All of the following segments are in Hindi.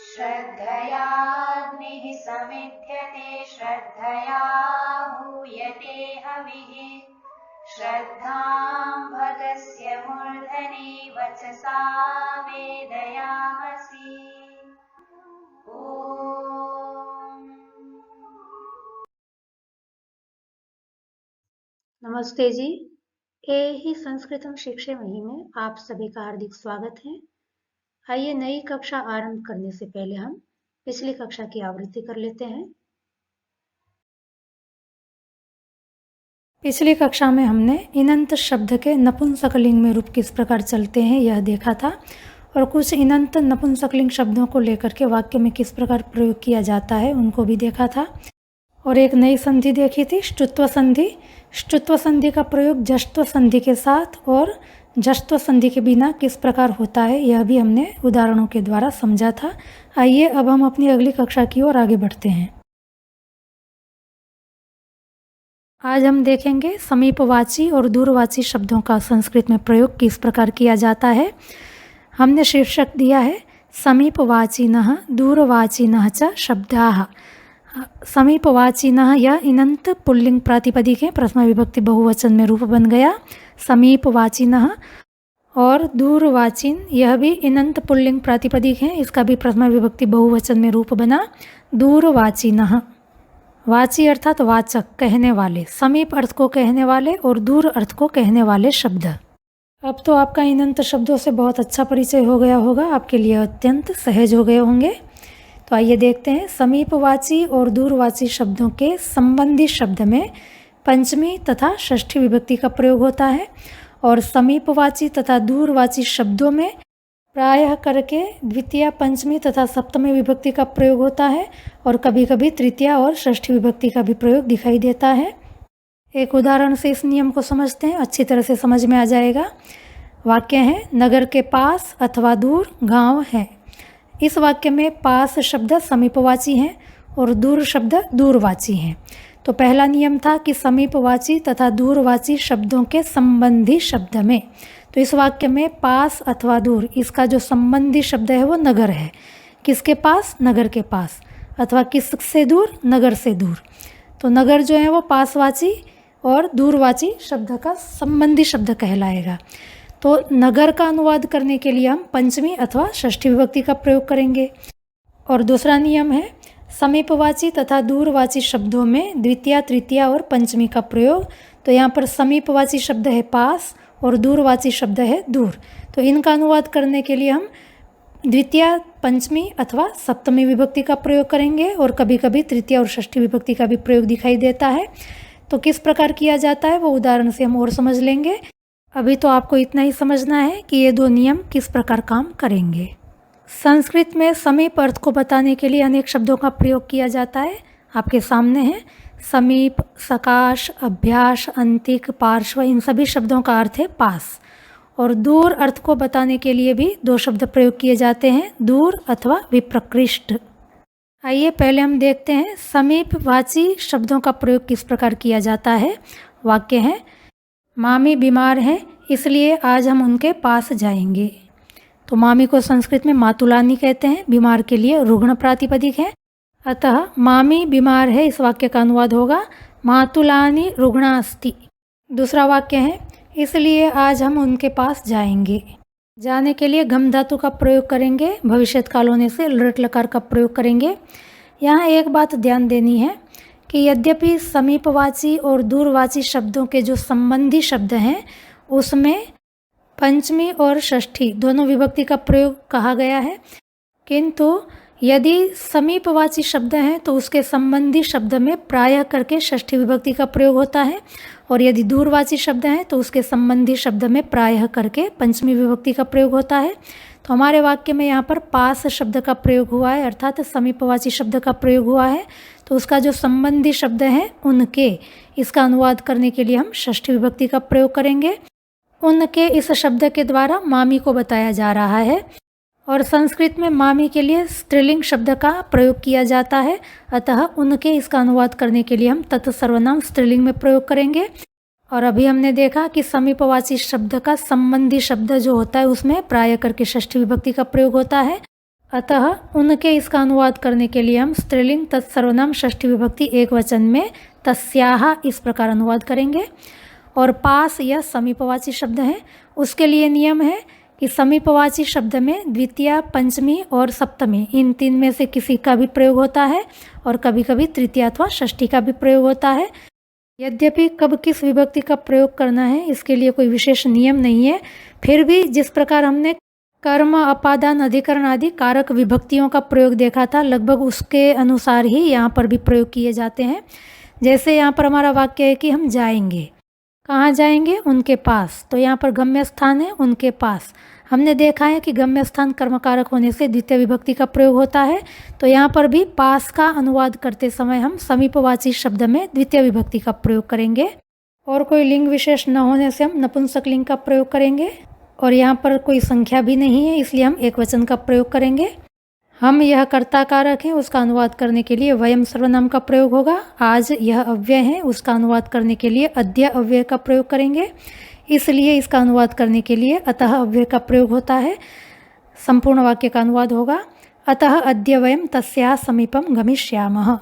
श्रद्धयाग्निः समिध्यते श्रद्धया हूयते हविः श्रद्धां भगस्य मूर्धनि वचसा वेदयामसि। नमस्ते जी। ही संस्कृतम शिक्षामही में आप सभी का हार्दिक स्वागत है। आइए नई कक्षा आरंभ करने से पहले हम पिछली कक्षा की आवृत्ति कर लेते हैं। पिछली कक्षा में हमने इनंत शब्द के नपुंसकलिंग में रूप किस प्रकार चलते हैं यह देखा था और कुछ इनंत नपुंसकलिंग शब्दों को लेकर के वाक्य में किस प्रकार प्रयोग किया जाता है उनको भी देखा था। और एक नई संधि देखी थी ष्टुत्व संधि। ष्टुत्व संधि का प्रयोग जश्त्व संधि के साथ और जश्त्व संधि के बिना किस प्रकार होता है यह भी हमने उदाहरणों के द्वारा समझा था। आइए अब हम अपनी अगली कक्षा की ओर आगे बढ़ते हैं। आज हम देखेंगे समीपवाची और दूरवाची शब्दों का संस्कृत में प्रयोग किस प्रकार किया जाता है। हमने शीर्षक दिया है समीपवाचिनः दूरवाचिनः च शब्दाः। समीपवाचिनः यह इनंत पुल्लिंग प्रातिपदिक है, प्रथमा विभक्ति बहुवचन में रूप बन गया समीपवाचिनः। और दूरवाचिन यह भी इनंत पुल्लिंग प्रातिपदिक है, इसका भी प्रथमा विभक्ति बहुवचन में रूप बना दूरवाचिनः। वाची अर्थात वाचक, कहने वाले, समीप अर्थ को कहने वाले और दूर अर्थ को कहने वाले शब्द। अब तो आपका इनंत शब्दों से बहुत अच्छा परिचय हो गया होगा, आपके लिए अत्यंत सहज हो गए होंगे। तो आइए देखते हैं समीपवाची और दूरवाची शब्दों के संबंधी शब्द में पंचमी तथा षष्ठी विभक्ति का प्रयोग होता है और समीपवाची तथा दूरवाची शब्दों में प्रायः करके द्वितीय, पंचमी तथा सप्तमी विभक्ति का प्रयोग होता है और कभी कभी तृतीय और षष्ठी विभक्ति का भी प्रयोग दिखाई देता है। एक उदाहरण से इस नियम को समझते हैं, अच्छी तरह से समझ में आ जाएगा। वाक्य है नगर के पास अथवा दूर गांव है। इस वाक्य में पास शब्द समीपवाची हैं और दूर शब्द दूरवाची हैं। तो पहला नियम था कि समीपवाची तथा दूरवाची शब्दों के संबंधी शब्द में, तो इस वाक्य में पास अथवा दूर, इसका जो संबंधी शब्द है वो नगर है। किसके पास? नगर के पास। अथवा किससे दूर? नगर से दूर। तो नगर जो है वो पासवाची और दूरवाची शब्द का संबंधी शब्द कहलाएगा। तो नगर का अनुवाद करने के लिए हम पंचमी अथवा षष्ठी विभक्ति का प्रयोग करेंगे। और दूसरा नियम है समीपवाची तथा दूरवाची शब्दों में द्वितीय, तृतीय और पंचमी का प्रयोग। तो यहाँ पर समीपवाची शब्द है पास और दूरवाची शब्द है दूर। तो इनका अनुवाद करने के लिए हम द्वितीय, पंचमी अथवा सप्तमी विभक्ति का प्रयोग करेंगे और कभी कभी तृतीय और षष्ठी विभक्ति का भी प्रयोग दिखाई देता है। तो किस प्रकार किया जाता है वो उदाहरण से हम और समझ लेंगे। अभी तो आपको इतना ही समझना है कि ये दो नियम किस प्रकार काम करेंगे। संस्कृत में समीप अर्थ को बताने के लिए अनेक शब्दों का प्रयोग किया जाता है। आपके सामने है समीप, सकाश, अभ्यास, अंतिक, पार्श्व, इन सभी शब्दों का अर्थ है पास। और दूर अर्थ को बताने के लिए भी दो शब्द प्रयोग किए जाते हैं, दूर अथवा विप्रकृष्ट। आइए पहले हम देखते हैं समीपवाची शब्दों का प्रयोग किस प्रकार किया जाता है। वाक्य है मामी बीमार हैं इसलिए आज हम उनके पास जाएंगे। तो मामी को संस्कृत में मातुलानी कहते हैं, बीमार के लिए रुग्ण प्रातिपदिक है। अतः मामी बीमार है, इस वाक्य का अनुवाद होगा मातुलानी रुग्णा अस्ति। दूसरा वाक्य है इसलिए आज हम उनके पास जाएंगे। जाने के लिए गम धातु का प्रयोग करेंगे, भविष्यत काल होने से लृट लकार का प्रयोग करेंगे। यहाँ एक बात ध्यान देनी है कि यद्यपि समीपवाची और दूरवाची शब्दों के जो संबंधी शब्द हैं उसमें पंचमी और षष्ठी दोनों विभक्ति का प्रयोग कहा गया है, किंतु यदि समीपवाची शब्द हैं तो उसके संबंधी शब्द में प्रायः करके षष्ठी विभक्ति का प्रयोग होता है और यदि दूरवाची शब्द हैं तो उसके संबंधी शब्द में प्रायः करके पंचमी विभक्ति का प्रयोग होता है। तो हमारे वाक्य में यहाँ पर पास शब्द का प्रयोग हुआ है, अर्थात समीपवाची शब्द का प्रयोग हुआ है। तो उसका जो संबंधी शब्द है उनके, इसका अनुवाद करने के लिए हम षष्ठी विभक्ति का प्रयोग करेंगे। उनके इस शब्द के द्वारा मामी को बताया जा रहा है और संस्कृत में मामी के लिए स्त्रीलिंग शब्द का प्रयोग किया जाता है। अतः उनके इसका अनुवाद करने के लिए हम तत्सर्वनाम स्त्रीलिंग में प्रयोग करेंगे और अभी हमने देखा कि समीपवाची शब्द का संबंधी शब्द जो होता है उसमें प्राय करके षष्ठी विभक्ति का प्रयोग होता है। अतः उनके इसका अनुवाद करने के लिए हम स्त्रीलिंग तत्सर्वनाम षष्ठी विभक्ति एक वचन में तस्याह इस प्रकार अनुवाद करेंगे। और पास यह समीपवाची शब्द है, उसके लिए नियम है कि समीपवाची शब्द में द्वितीया, पंचमी और सप्तमी इन तीन में से किसी का भी प्रयोग होता है और कभी कभी तृतीया अथवा षष्ठी का भी प्रयोग होता है। यद्यपि कब किस विभक्ति का प्रयोग करना है इसके लिए कोई विशेष नियम नहीं है, फिर भी जिस प्रकार हमने कर्म, अपादान, अधिकरण आदि कारक विभक्तियों का प्रयोग देखा था, लगभग उसके अनुसार ही यहाँ पर भी प्रयोग किए जाते हैं। जैसे यहाँ पर हमारा वाक्य है कि हम जाएंगे, कहाँ जाएंगे? उनके पास। तो यहाँ पर गम्य स्थान है उनके पास। हमने देखा है कि गम्य स्थान कर्मकारक होने से द्वितीय विभक्ति का प्रयोग होता है, तो यहाँ पर भी पास का अनुवाद करते समय हम समीपवाची शब्द में द्वितीय विभक्ति का प्रयोग करेंगे। और कोई लिंग विशेष न होने से हम नपुंसक लिंग का प्रयोग करेंगे। और यहाँ पर कोई संख्या भी नहीं है इसलिए हम एक वचन का प्रयोग करेंगे। हम यह कर्ता कारक है उसका अनुवाद करने के लिए वयम सर्वनाम का प्रयोग होगा। आज यह अव्यय है उसका अनुवाद करने के लिए अद्य अव्यय का प्रयोग करेंगे, इसलिए इसका अनुवाद करने के लिए अतः अव्यय का प्रयोग होता है। संपूर्ण वाक्य का अनुवाद होगा अतः अद्य वयम तस्याः समीपम गमिष्यामः।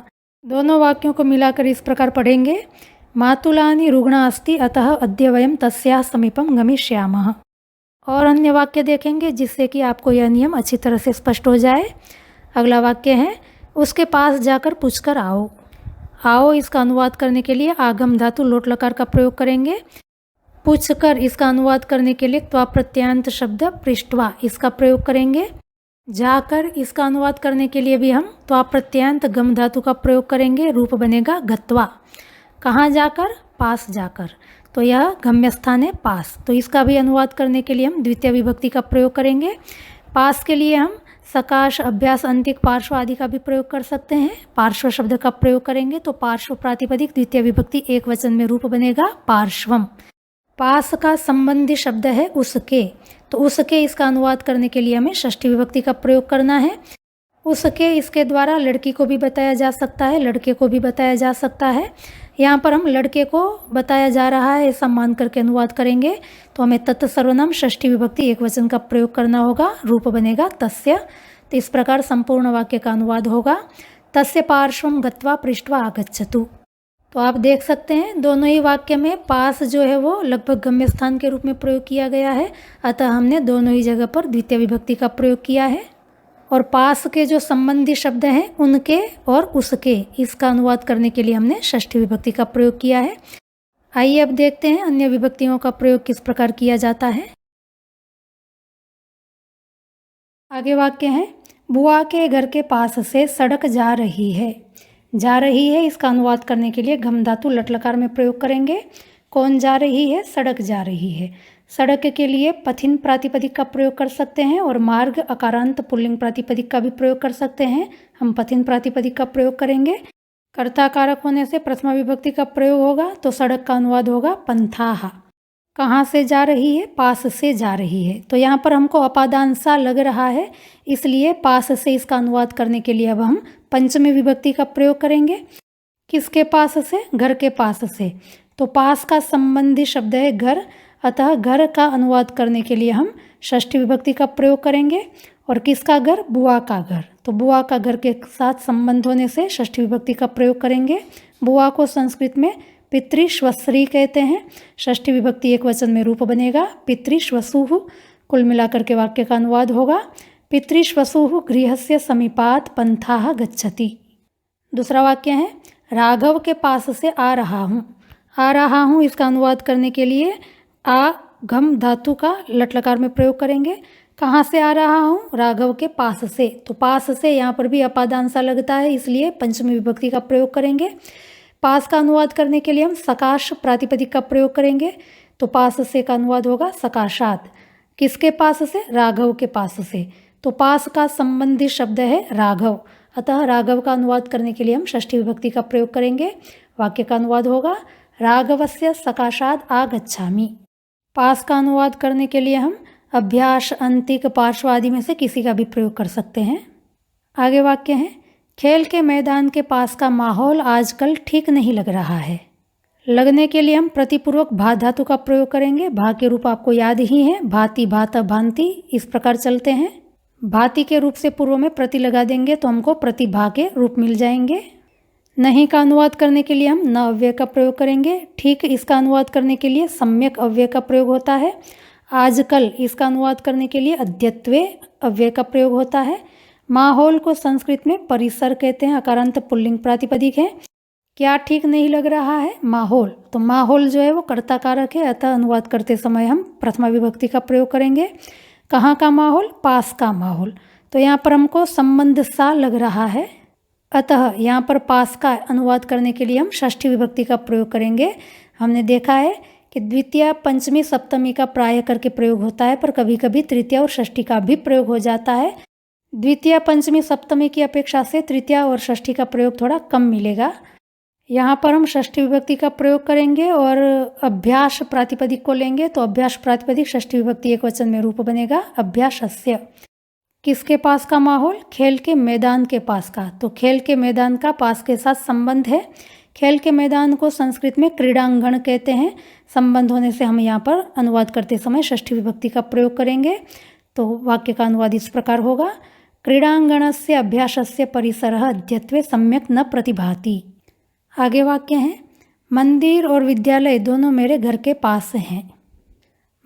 दोनों वाक्यों को मिलाकर इस प्रकार पढ़ेंगे, मातुलानि रुग्णा अस्ति अतः अद्य वयम तस्याः समीपम गमिष्यामः। और अन्य वाक्य देखेंगे जिससे कि आपको यह नियम अच्छी तरह से स्पष्ट हो जाए। अगला वाक्य है, उसके पास जाकर पूछकर आओ। आओ इसका अनुवाद करने के लिए आगम धातु लोट लकार का प्रयोग करेंगे। पूछकर इसका अनुवाद करने के लिए त्वा प्रत्यांत शब्द पृष्ठवा इसका प्रयोग करेंगे। जाकर इसका अनुवाद करने के लिए भी हम त्वा प्रत्यांत गम धातु का प्रयोग करेंगे, रूप बनेगा गत्वा। कहाँ जाकर? पास जाकर। तो यह गम्य स्थान है पास, तो इसका भी अनुवाद करने के लिए हम द्वितीय विभक्ति का प्रयोग करेंगे। पास के लिए हम सकाश, अभ्यास, अंतिक, पार्श्व आदि का भी प्रयोग कर सकते हैं। पार्श्व शब्द का प्रयोग करेंगे तो पार्श्व प्रातिपदिक द्वितीय विभक्ति एक वचन में रूप बनेगा पार्श्वम। पास का संबंधी शब्द है उसके, तो उसके इसका अनुवाद करने के लिए हमें षष्ठी विभक्ति का प्रयोग करना है। उसके इसके द्वारा लड़की को भी बताया जा सकता है, लड़के को भी बताया जा सकता है। यहाँ पर हम लड़के को बताया जा रहा है ऐसा मान करके अनुवाद करेंगे, तो हमें तत् सर्वनाम षष्ठी विभक्ति एक वचन का प्रयोग करना होगा, रूप बनेगा तस्य। तो इस प्रकार संपूर्ण वाक्य का अनुवाद होगा, तस्य पार्श्वम गत्वा पृष्ठवा आगच्छतु। तो आप देख सकते हैं दोनों ही वाक्य में पास जो है वो लगभग गम्य स्थान के रूप में प्रयोग किया गया है, अतः हमने दोनों ही जगह पर द्वितीय विभक्ति का प्रयोग किया है। और पास के जो संबंधी शब्द हैं उनके और उसके इसका अनुवाद करने के लिए हमने षष्ठी विभक्ति का प्रयोग किया है। आइए अब देखते हैं अन्य विभक्तियों का प्रयोग किस प्रकार किया जाता है। आगे वाक्य है, बुआ के घर के पास से सड़क जा रही है। जा रही है इसका अनुवाद करने के लिए घम धातु लट लकार में प्रयोग करेंगे। कौन जा रही है? सड़क जा रही है। सड़क के लिए पथिन प्रातिपदिक का प्रयोग कर सकते हैं और मार्ग अकारांत पुल्लिंग प्रातिपदिक का भी प्रयोग कर सकते हैं। हम पथिन प्रातिपदिक का प्रयोग करेंगे। कर्ता कारक होने से प्रथमा विभक्ति का प्रयोग होगा, तो सड़क का अनुवाद होगा पंथाः। कहाँ से जा रही है? पास से जा रही है। तो यहाँ पर हमको अपादान सा लग रहा है, इसलिए पास से इसका अनुवाद करने के लिए अब हम पंचमी विभक्ति का प्रयोग करेंगे। किसके पास से? घर के पास से। तो पास का संबंधी शब्द है घर, अतः घर का अनुवाद करने के लिए हम षष्ठी विभक्ति का प्रयोग करेंगे। और किसका घर? बुआ का घर। तो बुआ का घर के साथ संबंध होने से षष्ठी विभक्ति का प्रयोग करेंगे। बुआ को संस्कृत में पितृश्वश्री कहते हैं। षष्ठी विभक्ति एक वचन में रूप बनेगा पितृश्वसुः। कुल मिलाकर के वाक्य का अनुवाद होगा, पितृश्वसुः गृहस्य समीपात् पंथाः गच्छति। दूसरा वाक्य है, राघव के पास से आ रहा हूँ। आ रहा हूँ इसका अनुवाद करने के लिए आ घम धातु का लट लकार में प्रयोग करेंगे। कहाँ से आ रहा हूँ? राघव के पास से। तो पास से यहाँ पर भी अपादान सा लगता है, इसलिए पंचमी विभक्ति का प्रयोग करेंगे। पास का अनुवाद करने के लिए हम सकाश प्रातिपदिक का प्रयोग करेंगे। तो पास से का अनुवाद होगा सकाशात। किसके पास से? राघव के पास से। तो पास का संबंधी शब्द है राघव, अतः राघव का अनुवाद करने के लिए हम षष्ठी विभक्ति का प्रयोग करेंगे। वाक्य का अनुवाद होगा, राघवस्य सकाशात् आगच्छामि। पास का अनुवाद करने के लिए हम अभ्यास, अंतिक, पार्श्व आदि में से किसी का भी प्रयोग कर सकते हैं। आगे वाक्य है, खेल के मैदान के पास का माहौल आजकल ठीक नहीं लग रहा है। लगने के लिए हम प्रतिपूर्वक भा धातु का प्रयोग करेंगे। भा के रूप आपको याद ही है, भांति, भात, भांति, इस प्रकार चलते हैं। भांति के रूप से पूर्व में प्रति लगा देंगे तो हमको प्रतिभा के रूप मिल जाएंगे। नहीं का अनुवाद करने के लिए हम न अव्यय का प्रयोग करेंगे। ठीक इसका अनुवाद करने के लिए सम्यक अव्यय का प्रयोग होता है। आजकल इसका अनुवाद करने के लिए अद्यत्वे अव्यय का प्रयोग होता है। माहौल को संस्कृत में परिसर कहते हैं, अकारांत पुल्लिंग प्रातिपदिक है। क्या ठीक नहीं लग रहा है? माहौल, तो माहौल जो है वो कर्ता कारक है, अतः अनुवाद करते समय हम प्रथमा विभक्ति का प्रयोग करेंगे। कहाँ का माहौल? पास का माहौल। तो यहाँ पर हमको संबंध सा लग रहा है, अतः यहाँ पर पास का अनुवाद करने के लिए हम षष्ठी विभक्ति का प्रयोग करेंगे। हमने देखा है कि द्वितीय, पंचमी, सप्तमी का प्राय करके प्रयोग होता है, पर कभी कभी तृतीय और षष्ठी का भी प्रयोग हो जाता है। द्वितीय, पंचमी, सप्तमी की अपेक्षा से तृतीय और षष्ठी का प्रयोग थोड़ा कम मिलेगा। यहाँ पर हम षष्ठी विभक्ति का प्रयोग करेंगे और अभ्यास प्रातिपदिक को लेंगे, तो अभ्यास प्रातिपदिक षष्ठी विभक्ति एक वचन में रूप बनेगा अभ्यासस्य। किसके पास का माहौल? खेल के मैदान के पास का। तो खेल के मैदान का पास के साथ संबंध है। खेल के मैदान को संस्कृत में क्रीड़ांगण कहते हैं। संबंध होने से हम यहाँ पर अनुवाद करते समय षष्ठी विभक्ति का प्रयोग करेंगे। तो वाक्य का अनुवाद इस प्रकार होगा, क्रीड़ांगणस्य अभ्यासस्य परिसरः अद्यत्वे सम्यक न प्रतिभाति। आगे वाक्य है, मंदिर और विद्यालय दोनों मेरे घर के पास हैं।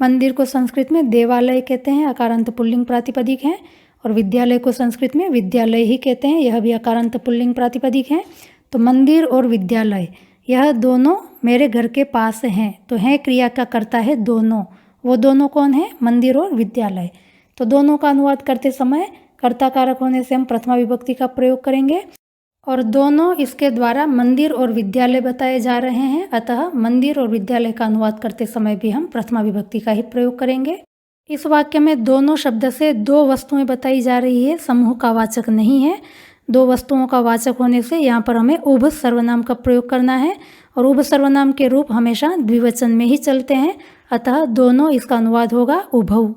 मंदिर को संस्कृत में देवालय कहते हैं, अकारांत पुल्लिंग प्रातिपदिक है, और विद्यालय को संस्कृत में विद्यालय ही कहते हैं, यह भी अकारांत पुल्लिंग प्रातिपदिक है। तो मंदिर और विद्यालय यह दोनों मेरे घर के पास हैं। तो है क्रिया का कर्ता है दोनों, वो दोनों कौन है? मंदिर और विद्यालय। तो दोनों का अनुवाद करते समय कर्ता कारक होने से हम प्रथमा विभक्ति का प्रयोग करेंगे, और दोनों इसके द्वारा मंदिर और विद्यालय बताए जा रहे हैं, अतः मंदिर और विद्यालय का अनुवाद करते समय भी हम प्रथमा विभक्ति का ही प्रयोग करेंगे। इस वाक्य में दोनों शब्द से दो वस्तुएं बताई जा रही है, समूह का वाचक नहीं है। दो वस्तुओं का वाचक होने से यहाँ पर हमें उभ सर्वनाम का प्रयोग करना है, और उभ सर्वनाम के रूप हमेशा द्विवचन में ही चलते हैं, अतः दोनों इसका अनुवाद होगा उभौ।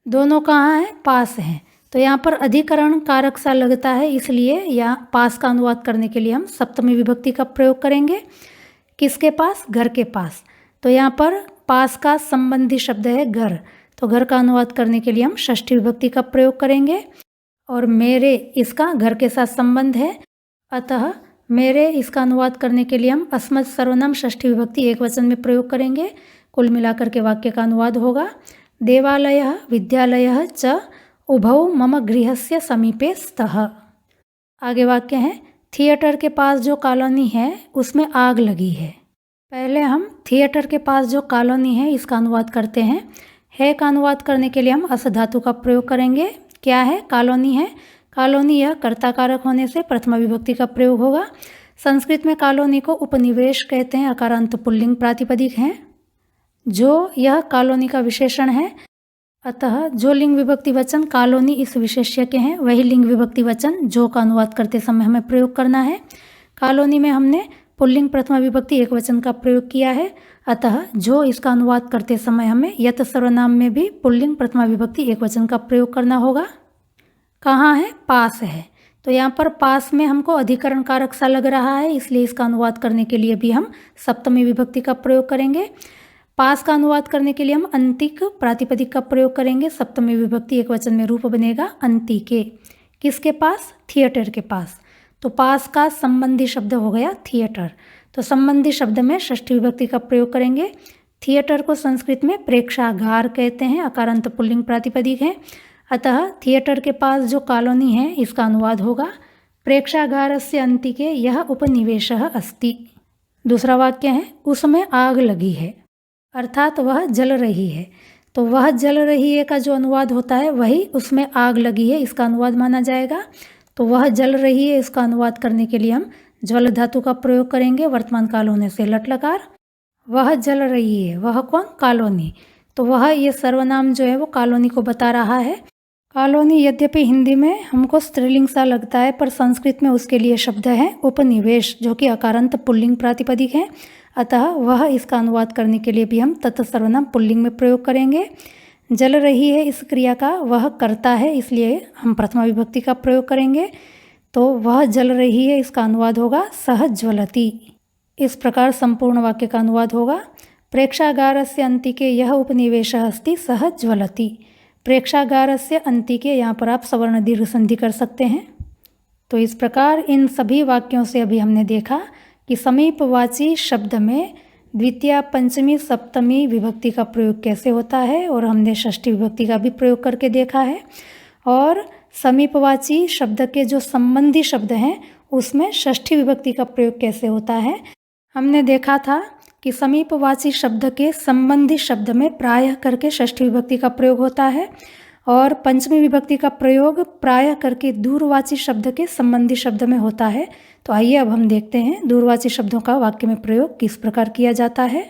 दोनों कहाँ हैं? पास हैं। तो यहाँ पर अधिकरण कारक सा लगता है, इसलिए यहाँ पास का अनुवाद करने के लिए हम सप्तमी विभक्ति का प्रयोग करेंगे। किसके पास? घर के पास। तो यहाँ पर पास का संबंधी शब्द है घर, तो घर का अनुवाद करने के लिए हम षष्ठी विभक्ति का प्रयोग करेंगे। और मेरे, इसका घर के साथ संबंध है, अतः मेरे इसका अनुवाद करने के लिए हम अस्मत् सर्वनाम षष्ठी विभक्ति एक वचन में प्रयोग करेंगे। कुल मिलाकर के वाक्य का अनुवाद होगा, देवालयः विद्यालयः च उभौ मम गृहस्य समीपे स्तः। आगे वाक्य है, थिएटर के पास जो कॉलोनी है उसमें आग लगी है। पहले हम थिएटर के पास जो कॉलोनी है इसका अनुवाद करते हैं। है का अनुवाद करने के लिए हम अस धातु का प्रयोग करेंगे। क्या है? कॉलोनी है। कॉलोनी यह कर्ता कारक होने से प्रथमा विभक्ति का प्रयोग होगा। संस्कृत में कॉलोनी को उपनिवेश कहते हैं, अकारांत पुल्लिंग प्रातिपदिक है। जो यह कॉलोनी का विशेषण है, अतः जो लिंग विभक्ति वचन कॉलोनी इस विशेष्य के हैं वही लिंग विभक्ति वचन जो का अनुवाद करते समय हमें प्रयोग करना है। कॉलोनी में हमने पुल्लिंग प्रथमा विभक्ति एक वचन का प्रयोग किया है, अतः जो इसका अनुवाद करते समय हमें यत सर्वनाम में भी पुल्लिंग प्रथमा विभक्ति एक वचन का प्रयोग करना होगा। कहाँ है? पास है। तो यहाँ पर पास में हमको अधिकरण कारक सा लग रहा है, इसलिए इसका अनुवाद करने के लिए भी हम सप्तमी विभक्ति का प्रयोग करेंगे। पास का अनुवाद करने के लिए हम अंतिक प्रातिपदिक का प्रयोग करेंगे। सप्तमी विभक्ति एक वचन में रूप बनेगा अंतिके। किसके पास? थिएटर के पास। तो पास का संबंधी शब्द हो गया थिएटर, तो संबंधी शब्द में षष्ठी विभक्ति का प्रयोग करेंगे। थिएटर को संस्कृत में प्रेक्षागार कहते हैं, अकारांत पुल्लिंग प्रातिपदिक है, अतः थिएटर के पास जो कॉलोनी है इसका अनुवाद होगा प्रेक्षागारस्य अंतिके यह उपनिवेशः अस्ति। दूसरा वाक्य है, उसमें आग लगी है, अर्थात वह जल रही है। तो वह जल रही है का जो अनुवाद होता है वही उसमें आग लगी है इसका अनुवाद माना जाएगा। तो वह जल रही है इसका अनुवाद करने के लिए हम ज्वल धातु का प्रयोग करेंगे, वर्तमान काल होने से लट लकार। वह जल रही है, वह कौन? कॉलोनी। तो वह ये सर्वनाम जो है वो कॉलोनी को बता रहा है। कॉलोनी यद्यपि हिंदी में हमको स्त्रीलिंग सा लगता है, पर संस्कृत में उसके लिए शब्द है उपनिवेश, जो कि अकारांत पुल्लिंग प्रातिपदिक है, अतः वह इसका अनुवाद करने के लिए भी हम तत् सर्वनाम पुल्लिंग में प्रयोग करेंगे। जल रही है इस क्रिया का वह कर्ता है, इसलिए हम प्रथमा विभक्ति का प्रयोग करेंगे। तो वह जल रही है इसका अनुवाद होगा सह ज्वलति। इस प्रकार संपूर्ण वाक्य का अनुवाद होगा। प्रेक्षागारस्य अंतिके यह उपनिवेशः अस्ति सः ज्वलति। प्रेक्षागारस्य अंतिके, यहाँ पर आप सवर्ण दीर्घ संधि कर सकते हैं। तो इस प्रकार इन सभी वाक्यों से अभी हमने देखा कि समीपवाची शब्द में द्वितीया, पंचमी, सप्तमी विभक्ति का प्रयोग कैसे होता है, और हमने षष्ठी विभक्ति का भी प्रयोग करके देखा है। और समीपवाची शब्द के जो संबंधी शब्द हैं उसमें षष्ठी विभक्ति का प्रयोग कैसे होता है। हमने देखा था कि समीपवाची शब्द के संबंधी शब्द में प्रायः करके षष्ठी विभक्ति का प्रयोग होता है, और पंचमी विभक्ति का प्रयोग प्रायः करके दूरवाची शब्द के संबंधी शब्द में होता है। तो आइए अब हम देखते हैं दूरवाची शब्दों का वाक्य में प्रयोग किस प्रकार किया जाता है।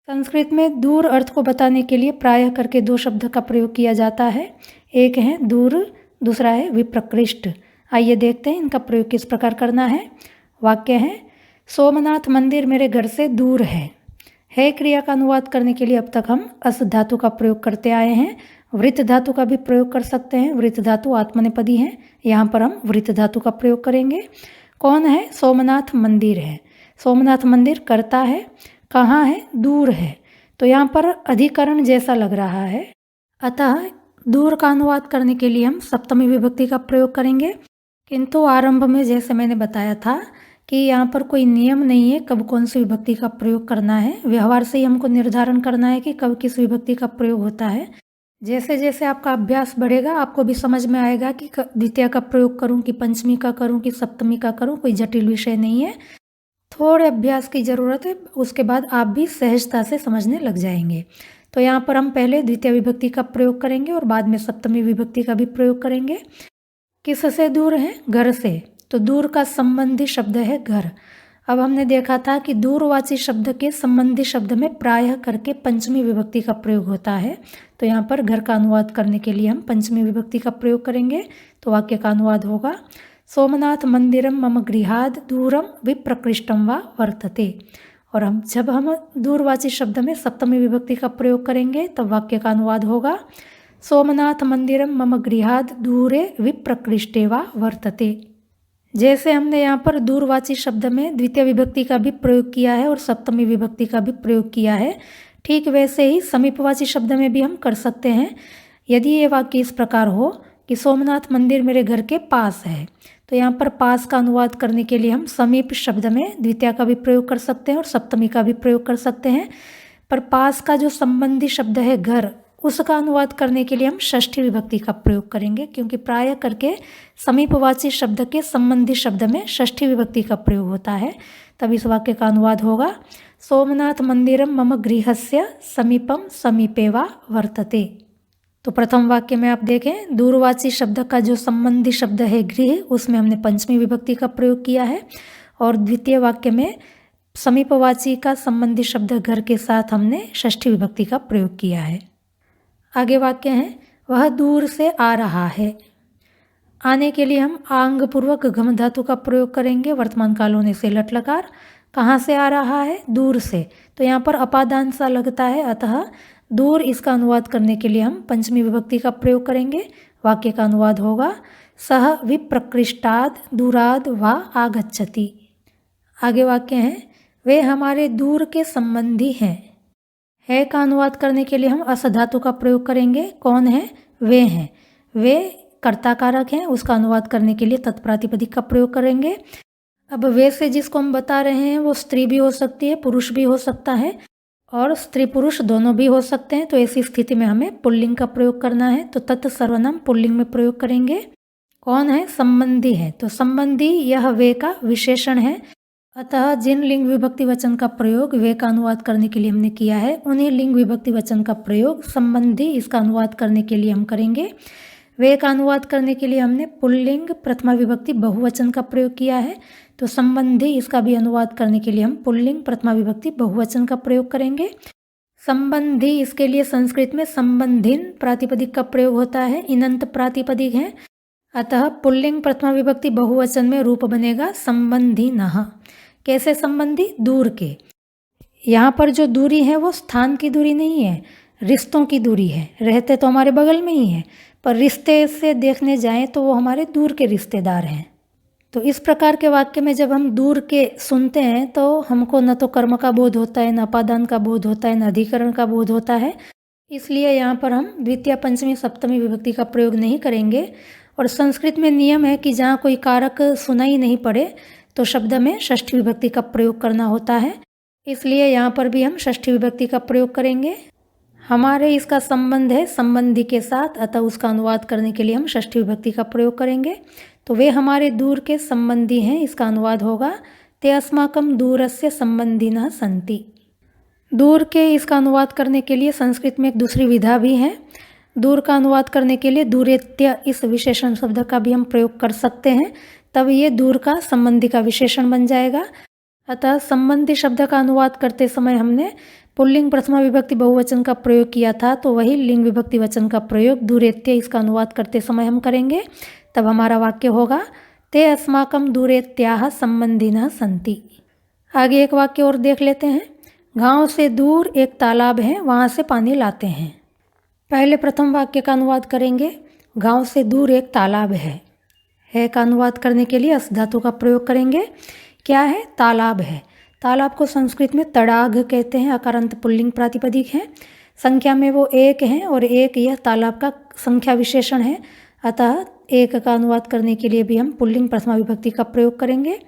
संस्कृत में दूर अर्थ को बताने के लिए प्रायः करके दो शब्द का प्रयोग किया जाता है। एक है दूर, दूसरा है विप्रकृष्ट। आइए देखते हैं इनका प्रयोग किस प्रकार करना है। वाक्य है, सोमनाथ मंदिर मेरे घर से दूर है क्रिया का अनुवाद करने के लिए अब तक हम अस धातु का प्रयोग करते आए हैं। वृत्त धातु का भी प्रयोग कर सकते हैं। वृत्त धातु आत्मनेपदी है, यहाँ पर हम वृत्त धातु का प्रयोग करेंगे। कौन है? सोमनाथ मंदिर है। सोमनाथ मंदिर करता है, कहाँ है? दूर है। तो यहाँ पर अधिकरण जैसा लग रहा है, अतः दूर का अनुवाद करने के लिए हम सप्तमी विभक्ति का प्रयोग करेंगे। किंतु आरंभ में जैसे मैंने बताया था कि यहाँ पर कोई नियम नहीं है कब कौन सी विभक्ति का प्रयोग करना है। व्यवहार से ही हमको निर्धारण करना है कि कब किस विभक्ति का प्रयोग होता है। जैसे जैसे आपका अभ्यास बढ़ेगा आपको भी समझ में आएगा कि द्वितीया का प्रयोग करूँ कि पंचमी का करूँ कि सप्तमी का करूँ, कोई जटिल विषय नहीं है। थोड़े अभ्यास की ज़रूरत है, उसके बाद आप भी सहजता से समझने लग जाएंगे। तो यहाँ पर हम पहले द्वितीय विभक्ति का प्रयोग करेंगे और बाद में सप्तमी विभक्ति का भी प्रयोग करेंगे। किससे दूर है? घर से। तो दूर का संबंधी शब्द है घर। अब हमने देखा था कि दूरवाची शब्द के संबंधी शब्द में प्रायः करके पंचमी विभक्ति का प्रयोग होता है। तो यहाँ पर घर का अनुवाद करने के लिए हम पंचमी विभक्ति का प्रयोग करेंगे। तो वाक्य का अनुवाद होगा, सोमनाथ मंदिरम मम गृहाद दूरम विप्रकृष्टम वा वर्तते। और जब हम दूरवाची शब्द में सप्तमी विभक्ति का प्रयोग करेंगे तब वाक्य का अनुवाद होगा, सोमनाथ मंदिरम मम गृहाद दूरे विप्रकृष्टे वा वर्तते। जैसे हमने यहाँ पर दूरवाची शब्द में द्वितीय विभक्ति का भी प्रयोग किया है और सप्तमी विभक्ति का भी प्रयोग किया है, ठीक वैसे ही समीपवाची शब्द में भी हम कर सकते हैं। यदि ये वाक्य इस प्रकार हो कि सोमनाथ मंदिर मेरे घर के पास है, तो यहाँ पर पास का अनुवाद करने के लिए हम समीप शब्द में द्वितीय का भी प्रयोग कर सकते हैं और सप्तमी का भी प्रयोग कर सकते हैं। पर पास का जो संबंधी शब्द है घर, उसका अनुवाद करने के लिए हम षष्ठी विभक्ति का प्रयोग करेंगे, क्योंकि प्रायः करके समीपवाची शब्द के संबंधी शब्द में षष्ठी विभक्ति का प्रयोग होता है। तब इस वाक्य का अनुवाद होगा, सोमनाथ मंदिरम मम गृहस्य समीपम समीपे वा वर्तते। तो प्रथम वाक्य में आप देखें, दूरवाची शब्द का जो संबंधी शब्द है गृह, उसमें हमने पंचमी विभक्ति का प्रयोग किया है, और द्वितीय वाक्य में समीपवाची का संबंधी शब्द घर के साथ हमने षष्ठी विभक्ति का प्रयोग किया है। आगे वाक्य है, वह दूर से आ रहा है। आने के लिए हम आंग पूर्वक गम धातु का प्रयोग करेंगे। वर्तमान काल होने से लट लकार। कहाँ से आ रहा है? दूर से। तो यहाँ पर अपादान सा लगता है, अतः दूर इसका अनुवाद करने के लिए हम पंचमी विभक्ति का प्रयोग करेंगे। वाक्य का अनुवाद होगा, सह विप्रकृष्टाद दूराद वा आगच्छति। आगे वाक्य है, वे हमारे दूर के संबंधी हैं। है का अनुवाद करने के लिए हम अस धातु का प्रयोग करेंगे। कौन है? वे हैं। वे कर्ता कारक हैं, उसका अनुवाद करने के लिए तत्प्रातिपदिक का प्रयोग करेंगे। अब वे से जिसको हम बता रहे हैं वो स्त्री भी हो सकती है, पुरुष भी हो सकता है, और स्त्री पुरुष दोनों भी हो सकते हैं। तो ऐसी स्थिति में हमें पुल्लिंग का प्रयोग करना है। तो तत् सर्वनाम पुल्लिंग में प्रयोग करेंगे। कौन है? संबंधी है। तो संबंधी यह वे का विशेषण है, अतः जिन लिंग विभक्ति वचन का प्रयोग वे का अनुवाद करने के लिए हमने किया है, उन्हीं लिंग विभक्ति वचन का प्रयोग संबंधी इसका अनुवाद करने के लिए हम करेंगे। वे का अनुवाद करने के लिए हमने पुल्लिंग प्रथमा विभक्ति बहुवचन का प्रयोग किया है। तो संबंधी इसका भी अनुवाद करने के लिए हम पुल्लिंग प्रथमा विभक्ति बहुवचन का प्रयोग करेंगे। संबंधी इसके लिए संस्कृत में संबंधिन प्रातिपदिक का प्रयोग होता है, इनंत प्रातिपदिक है, अतः पुल्लिंग प्रथमा विभक्ति बहुवचन में रूप बनेगा संबंधिनः। कैसे संबंधी? दूर के। यहाँ पर जो दूरी है वो स्थान की दूरी नहीं है, रिश्तों की दूरी है। रहते तो हमारे बगल में ही है, पर रिश्ते से देखने जाएं तो वो हमारे दूर के रिश्तेदार हैं। तो इस प्रकार के वाक्य में जब हम दूर के सुनते हैं तो हमको न तो कर्म का बोध होता है, न अपादान का बोध होता है, न अधिकरण का बोध होता है। इसलिए यहाँ पर हम द्वितीय पंचमी सप्तमी विभक्ति का प्रयोग नहीं करेंगे। और संस्कृत में नियम है कि जहाँ कोई कारक सुनाई नहीं पड़े तो शब्द में षष्ठी विभक्ति का प्रयोग करना होता है। इसलिए यहाँ पर भी हम षष्ठी विभक्ति का प्रयोग करेंगे। हमारे इसका संबंध है संबंधी के साथ, अतः उसका अनुवाद करने के लिए हम षष्ठी विभक्ति का प्रयोग करेंगे। तो वे हमारे दूर के संबंधी हैं, इसका अनुवाद होगा ते अस्माकं दूरस्य संबंधिनः सन्ति। दूर के इसका अनुवाद करने के लिए संस्कृत में एक दूसरी विधा भी है। दूर का अनुवाद करने के लिए दूरेत्य इस विशेषण शब्द का भी हम प्रयोग कर सकते हैं, तब ये दूर का संबंधी का विशेषण बन जाएगा। अतः संबंधी शब्द का अनुवाद करते समय हमने पुल्लिंग प्रथमा विभक्ति बहुवचन का प्रयोग किया था, तो वही लिंग विभक्ति वचन का प्रयोग दूरेत्य इसका अनुवाद करते समय हम करेंगे। तब हमारा वाक्य होगा ते अस्माकं दूरेत्याः संबंधिनः सन्ति। आगे एक वाक्य और देख लेते हैं। गांव से दूर एक तालाब है, वहाँ से पानी लाते हैं। पहले प्रथम वाक्य का अनुवाद करेंगे। गांव से दूर एक तालाब है का अनुवाद करने के लिए अस धातु का प्रयोग करेंगे। क्या है? तालाब है। तालाब को संस्कृत में तड़ाग कहते हैं, अकारांत पुल्लिंग प्रातिपदिक है। संख्या में वो एक है और एक यह तालाब का संख्या विशेषण है, अतः एक का अनुवाद करने के लिए भी हम पुल्लिंग प्रथमा विभक्ति का प्रयोग करेंगे।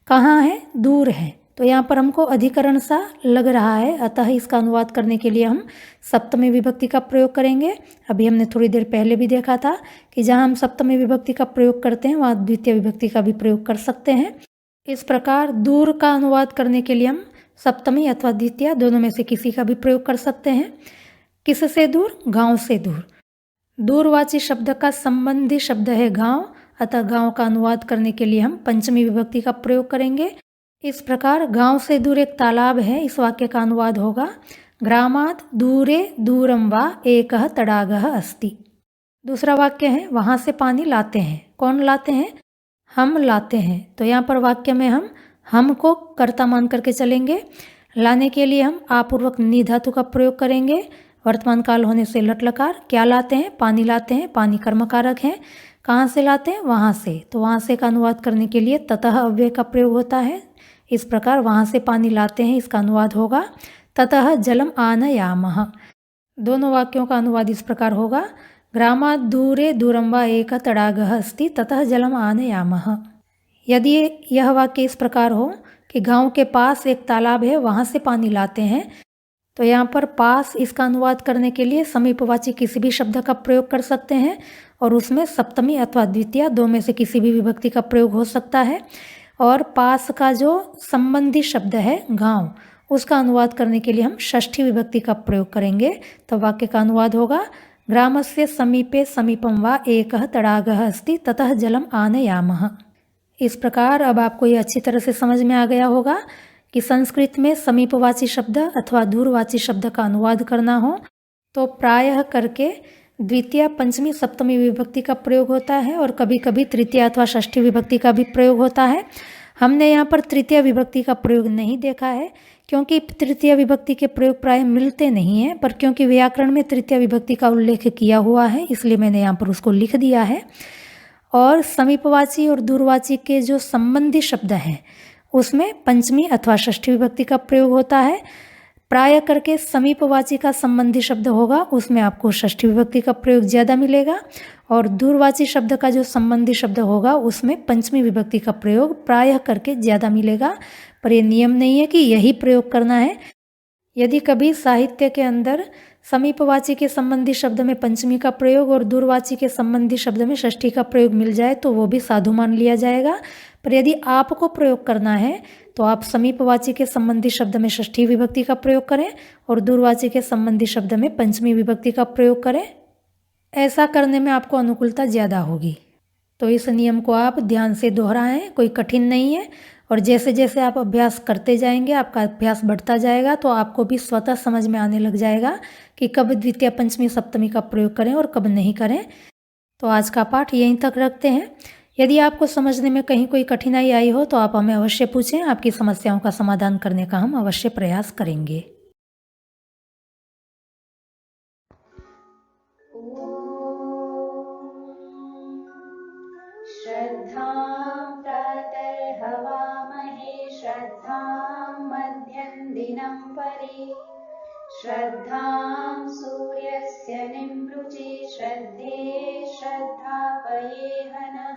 कहाँ है? दूर है। तो यहाँ पर हमको अधिकरण सा लग रहा है, अतः इसका अनुवाद करने के लिए हम सप्तमी विभक्ति का प्रयोग करेंगे। अभी हमने थोड़ी देर पहले भी देखा था कि जहाँ हम सप्तमी विभक्ति का प्रयोग करते हैं वहाँ द्वितीय विभक्ति का भी प्रयोग कर सकते हैं। इस प्रकार दूर का अनुवाद करने के लिए हम सप्तमी अथवा द्वितीय दोनों में से किसी का भी प्रयोग कर सकते हैं। किससे दूर? गांव से दूर। दूरवाची शब्द का संबंधी शब्द है गांव, अतः गांव का अनुवाद करने के लिए हम पंचमी विभक्ति का प्रयोग करेंगे। इस प्रकार गांव से दूर एक तालाब है, इस वाक्य का अनुवाद होगा ग्रामात् दूरे दूरम वा एकः तडागः अस्ति। दूसरा वाक्य है वहाँ से पानी लाते हैं। कौन लाते हैं? हम लाते हैं। तो यहाँ पर वाक्य में हम हमको कर्ता मान करके चलेंगे। लाने के लिए हम आपूर्वक नि धातु का प्रयोग करेंगे। वर्तमान काल होने से लट लकार। क्या लाते हैं? पानी लाते हैं। पानी कर्मकारक है। कहाँ से लाते हैं? वहाँ से। तो वहाँ से का अनुवाद करने के लिए ततः अव्यय का प्रयोग होता है। इस प्रकार वहाँ से पानी लाते हैं, इसका अनुवाद होगा ततः जलम आनयामः। दोनों वाक्यों का अनुवाद इस प्रकार होगा ग्रामात् दूरे दूरम वा एक तडागः अस्ति ततः जलम आनयामः। यदि यह वाक्य इस प्रकार हो कि गांव के पास एक तालाब है, वहाँ से पानी लाते हैं, तो यहाँ पर पास इसका अनुवाद करने के लिए समीपवाची किसी भी शब्द का प्रयोग कर सकते हैं और उसमें सप्तमी अथवा द्वितीय दो में से किसी भी विभक्ति का प्रयोग हो सकता है। और पास का जो संबंधी शब्द है गांव, उसका अनुवाद करने के लिए हम षष्ठी विभक्ति का प्रयोग करेंगे। तो वाक्य का अनुवाद होगा ग्रामस्य समीपे समीपम वा एकः तडागः अस्ति ततः जलम आनयामः। इस प्रकार अब आपको ये अच्छी तरह से समझ में आ गया होगा कि संस्कृत में समीपवाची शब्द अथवा दूरवाची शब्द का अनुवाद करना हो तो प्रायः करके द्वितीय पंचमी सप्तमी विभक्ति का प्रयोग होता है और कभी कभी तृतीय अथवा षष्ठी विभक्ति का भी प्रयोग होता है। हमने यहाँ पर तृतीय विभक्ति का प्रयोग नहीं देखा है क्योंकि तृतीय विभक्ति के प्रयोग प्राय मिलते नहीं हैं, पर क्योंकि व्याकरण में तृतीय विभक्ति का उल्लेख किया हुआ है इसलिए मैंने यहाँ पर उसको लिख दिया है। और समीपवाची और दूरवाची के जो संबंधी शब्द हैं उसमें पंचमी अथवा षष्ठी विभक्ति का प्रयोग होता है। प्राय करके समीपवाची का संबंधी शब्द होगा उसमें आपको षष्ठी विभक्ति का प्रयोग ज़्यादा मिलेगा और दूरवाची शब्द का जो संबंधी शब्द होगा उसमें पंचमी विभक्ति का प्रयोग प्रायः करके ज़्यादा मिलेगा। पर यह नियम नहीं है कि यही प्रयोग करना है। यदि कभी साहित्य के अंदर समीपवाची के संबंधी शब्द में पंचमी का प्रयोग और दूरवाची के संबंधी शब्द में षष्ठी का प्रयोग मिल जाए तो वो भी साधु मान लिया जाएगा। पर यदि आपको प्रयोग करना है तो आप समीपवाची के संबंधी शब्द में षष्ठी विभक्ति का प्रयोग करें और दूरवाची के संबंधी शब्द में पंचमी विभक्ति का प्रयोग करें। ऐसा करने में आपको अनुकूलता ज़्यादा होगी। तो इस नियम को आप ध्यान से दोहराएं, कोई कठिन नहीं है। और जैसे जैसे आप अभ्यास करते जाएंगे, आपका अभ्यास बढ़ता जाएगा तो आपको भी स्वतः समझ में आने लग जाएगा कि कब द्वितीय पंचमी सप्तमी का प्रयोग करें और कब नहीं करें। तो आज का पाठ यहीं तक रखते हैं। यदि आपको समझने में कहीं कोई कठिनाई आई हो तो आप हमें अवश्य पूछें, आपकी समस्याओं का समाधान करने का हम अवश्य प्रयास करेंगे। श्रद्धां श्रद्धां सूर्यस्य निमृचे श्रद्धे श्रद्धापये हनः